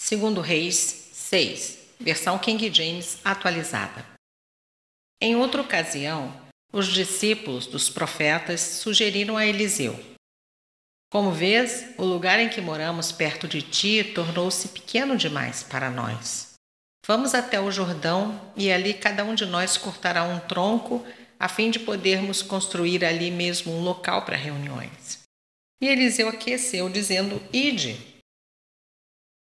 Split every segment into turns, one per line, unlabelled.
Segundo Reis 6, versão King James atualizada. Em outra ocasião, os discípulos dos profetas sugeriram a Eliseu: como vês, o lugar em que moramos perto de ti tornou-se pequeno demais para nós. Vamos até o Jordão e ali cada um de nós cortará um tronco a fim de podermos construir ali mesmo um local para reuniões. E Eliseu aqueceu, dizendo: ide.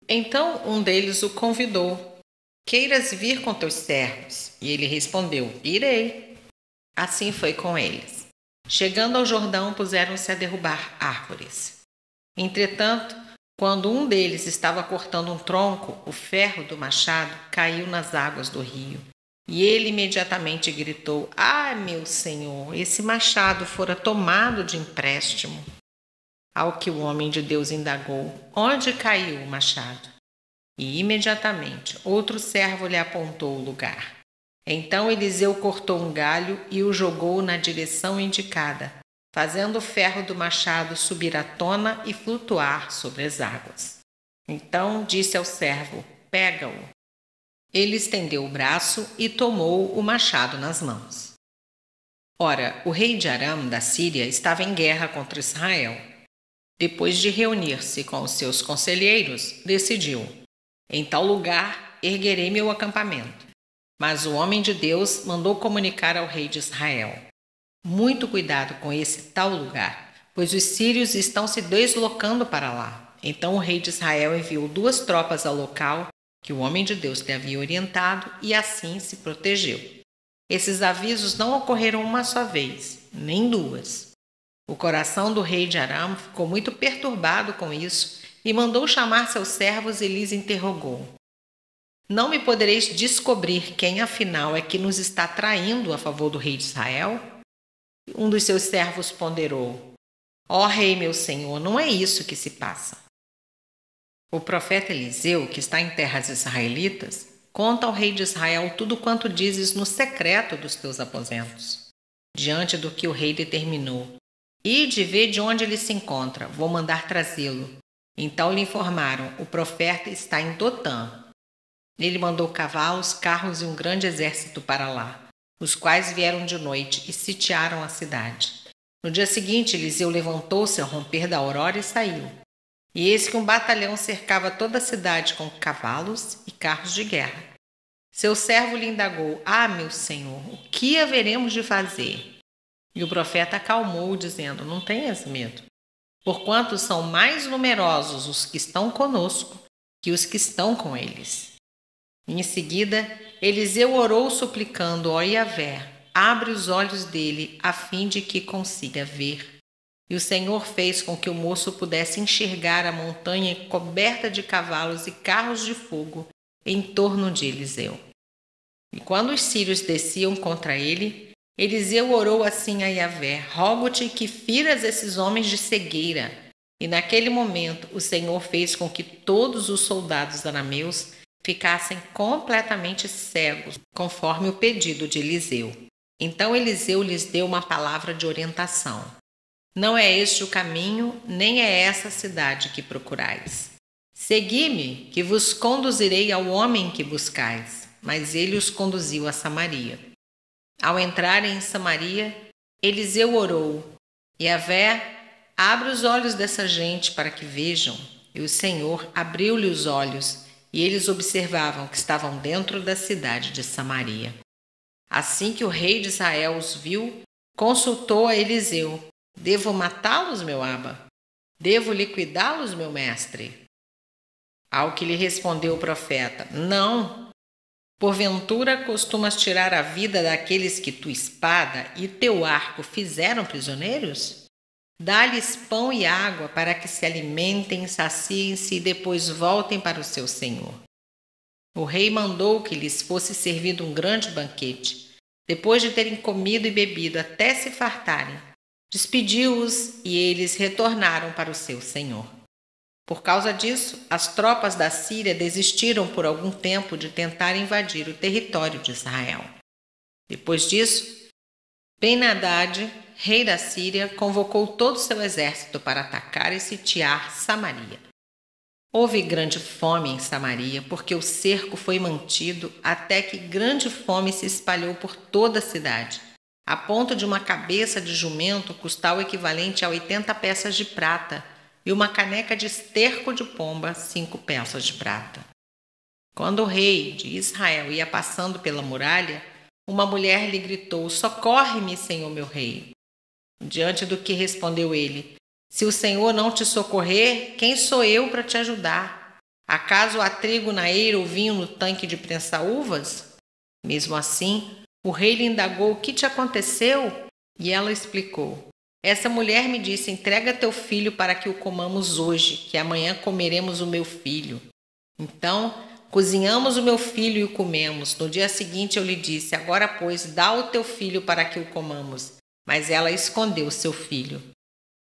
Então um deles o convidou: queiras vir com teus servos? E ele respondeu: irei. Assim foi com eles. Chegando ao Jordão, puseram-se a derrubar árvores. Entretanto, quando um deles estava cortando um tronco, o ferro do machado caiu nas águas do rio. E ele imediatamente gritou: ah, meu senhor, esse machado fora tomado de empréstimo. Ao que o homem de Deus indagou: onde caiu o machado? E imediatamente outro servo lhe apontou o lugar. Então Eliseu cortou um galho e o jogou na direção indicada, fazendo o ferro do machado subir à tona e flutuar sobre as águas. Então disse ao servo: pega-o. Ele estendeu o braço e tomou o machado nas mãos. Ora, o rei de Aram, da Síria, estava em guerra contra Israel. Depois de reunir-se com os seus conselheiros, decidiu: em tal lugar erguerei meu acampamento. Mas o homem de Deus mandou comunicar ao rei de Israel: muito cuidado com esse tal lugar, pois os sírios estão se deslocando para lá. Então o rei de Israel enviou 2 tropas ao local que o homem de Deus lhe havia orientado e assim se protegeu. Esses avisos não ocorreram uma só vez, nem 2. O coração do rei de Aram ficou muito perturbado com isso e mandou chamar seus servos e lhes interrogou: não me podereis descobrir quem afinal é que nos está traindo a favor do rei de Israel? Um dos seus servos ponderou: ó rei meu senhor, não é isso que se passa. O profeta Eliseu, que está em terras israelitas, conta ao rei de Israel tudo quanto dizes no secreto dos teus aposentos. Diante do que o rei determinou: ide ver de onde ele se encontra, vou mandar trazê-lo. Então lhe informaram: o profeta está em Dotã. Ele mandou cavalos, carros e um grande exército para lá, os quais vieram de noite e sitiaram a cidade. No dia seguinte, Eliseu levantou-se ao romper da aurora e saiu. E eis que um batalhão cercava toda a cidade com cavalos e carros de guerra. Seu servo lhe indagou: ah, meu senhor, o que haveremos de fazer? E o profeta acalmou, dizendo: não tenhas medo, porquanto são mais numerosos os que estão conosco que os que estão com eles. Em seguida, Eliseu orou suplicando: ó Yahvé, abre os olhos dele a fim de que consiga ver. E o Senhor fez com que o moço pudesse enxergar a montanha coberta de cavalos e carros de fogo em torno de Eliseu. E quando os sírios desciam contra ele, Eliseu orou assim a Yahvé: rogo-te que firas esses homens de cegueira. E naquele momento o Senhor fez com que todos os soldados arameus ficassem completamente cegos, conforme o pedido de Eliseu. Então Eliseu lhes deu uma palavra de orientação: não é este o caminho, nem é essa a cidade que procurais. Segui-me, que vos conduzirei ao homem que buscais. Mas ele os conduziu a Samaria. Ao entrarem em Samaria, Eliseu orou: Yahvé, abre os olhos dessa gente para que vejam. E o Senhor abriu-lhe os olhos, e eles observavam que estavam dentro da cidade de Samaria. Assim que o rei de Israel os viu, consultou a Eliseu: devo matá-los, meu aba? Devo liquidá-los, meu mestre? Ao que lhe respondeu o profeta: não. Porventura costumas tirar a vida daqueles que tua espada e teu arco fizeram prisioneiros? Dá-lhes pão e água para que se alimentem, saciem-se e depois voltem para o seu senhor. O rei mandou que lhes fosse servido um grande banquete. Depois de terem comido e bebido até se fartarem, despediu-os e eles retornaram para o seu senhor. Por causa disso, as tropas da Síria desistiram por algum tempo de tentar invadir o território de Israel. Depois disso, Ben-Hadad, rei da Síria, convocou todo o seu exército para atacar e sitiar Samaria. Houve grande fome em Samaria, porque o cerco foi mantido até que grande fome se espalhou por toda a cidade, a ponto de uma cabeça de jumento custar o equivalente a 80 peças de prata e uma caneca de esterco de pomba 5 peças de prata. Quando o rei de Israel ia passando pela muralha, uma mulher lhe gritou: "Socorre-me, Senhor meu rei." Diante do que respondeu ele: "Se o Senhor não te socorrer, quem sou eu para te ajudar? Acaso há trigo na eira ou vinho no tanque de prensar uvas?" Mesmo assim, o rei lhe indagou: "O que te aconteceu?" E ela explicou: "Essa mulher me disse: entrega teu filho para que o comamos hoje, que amanhã comeremos o meu filho." Então, cozinhamos o meu filho e o comemos. No dia seguinte eu lhe disse: "Agora, pois, dá o teu filho para que o comamos." Mas ela escondeu seu filho.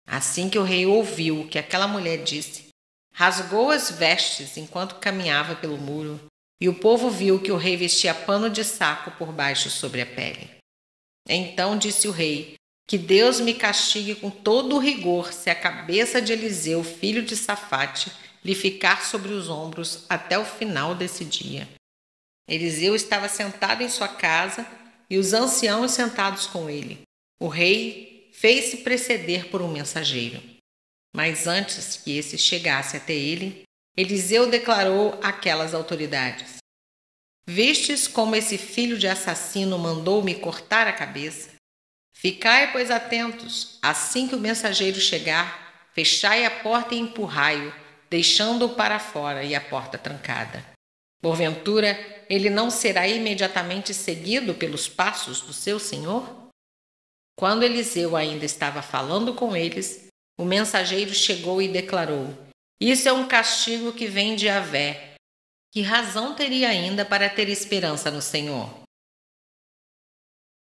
Assim que o rei ouviu o que aquela mulher disse, rasgou as vestes enquanto caminhava pelo muro, e o povo viu que o rei vestia pano de saco por baixo sobre a pele. Então disse o rei: "Que Deus me castigue com todo o rigor se a cabeça de Eliseu, filho de Safate, lhe ficar sobre os ombros até o final desse dia." Eliseu estava sentado em sua casa e os anciãos sentados com ele. O rei fez-se preceder por um mensageiro. Mas antes que esse chegasse até ele, Eliseu declarou àquelas autoridades: "Vistes como esse filho de assassino mandou-me cortar a cabeça? Ficai, pois, atentos. Assim que o mensageiro chegar, fechai a porta e empurrai-o, deixando-o para fora e a porta trancada. Porventura, ele não será imediatamente seguido pelos passos do seu senhor?" Quando Eliseu ainda estava falando com eles, o mensageiro chegou e declarou: "Isso é um castigo que vem de Yahvé. Que razão teria ainda para ter esperança no Senhor?"